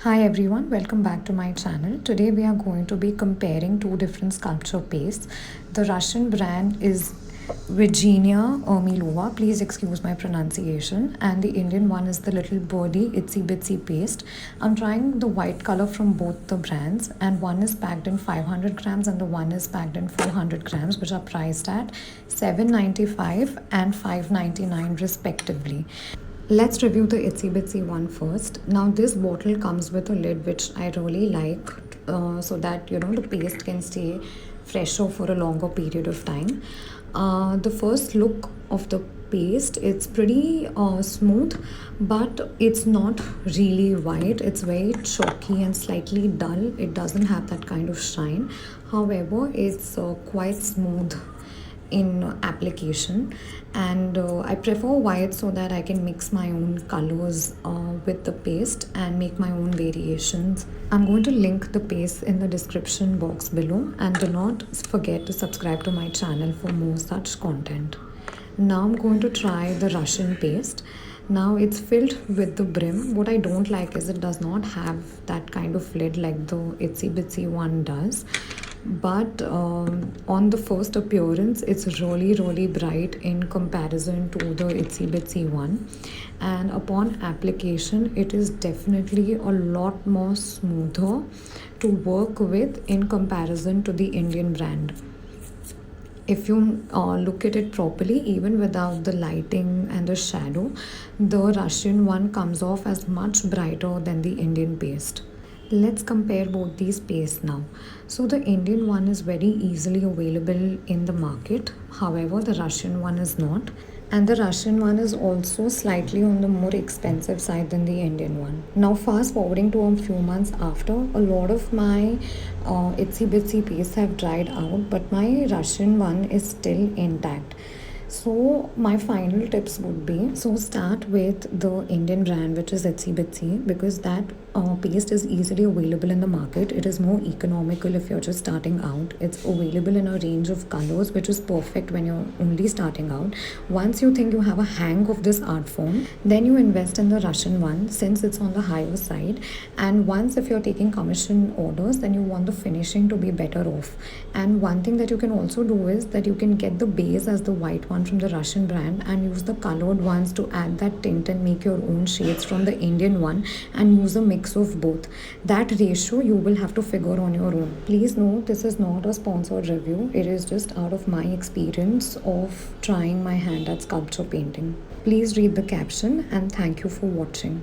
Hi everyone, welcome back to my channel. Today we are going to be comparing two different sculpture pastes. The Russian brand is Evgenia Ermilova, please excuse my pronunciation, and the Indian one is the Little Birdie Itsy Bitsy paste. I'm trying the white color from both the brands, and one is packed in 500 grams and the one is packed in 400 grams, which are priced at $7.95 and $5.99 respectively. Let's review the Itsy Bitsy one first. Now this bottle comes with a lid which I really like, so that the paste can stay fresher for a longer period of time. The first look of the paste, it's pretty smooth, but it's not really white. It's very chalky and slightly dull. It doesn't have that kind of shine. However, it's quite smooth in application, and I prefer white so that I can mix my own colors with the paste and make my own variations. I'm going to link the paste in the description box below, and do not forget to subscribe to my channel for more such content. Now I'm going to try the Russian paste. Now it's filled with the brim. What I don't like is it does not have that kind of lid like the Itsy Bitsy one does, but on the first appearance it's really bright in comparison to the Itsy Bitsy one, and upon application it is definitely a lot more smoother to work with in comparison to the Indian brand. If you look at it properly, even without the lighting and the shadow, the Russian one comes off as much brighter than the Indian paste. Let's compare both these pastes now. So the Indian one is very easily available in the market. However, the Russian one is not. And the Russian one is also slightly on the more expensive side than the Indian one. Now fast forwarding to a few months after, a lot of my Itsy Bitsy pastes have dried out, but my Russian one is still intact. So my final tips would be, so start with the Indian brand, which is Itsy Bitsy, because that paste is easily available in the market. It is more economical if you're just starting out. It's available in a range of colors, which is perfect when you're only starting out. Once you think you have a hang of this art form, then you invest in the Russian one since it's on the higher side. And once if you're taking commission orders, then you want the finishing to be better off. And one thing that you can also do is that you can get the base as the white one from the Russian brand and use the colored ones to add that tint and make your own shades from the Indian one, and use a mix of both. That ratio you will have to figure on your own. Please note, this is not a sponsored review. It is just out of my experience of trying my hand at sculpture painting. Please read the caption, and thank you for watching.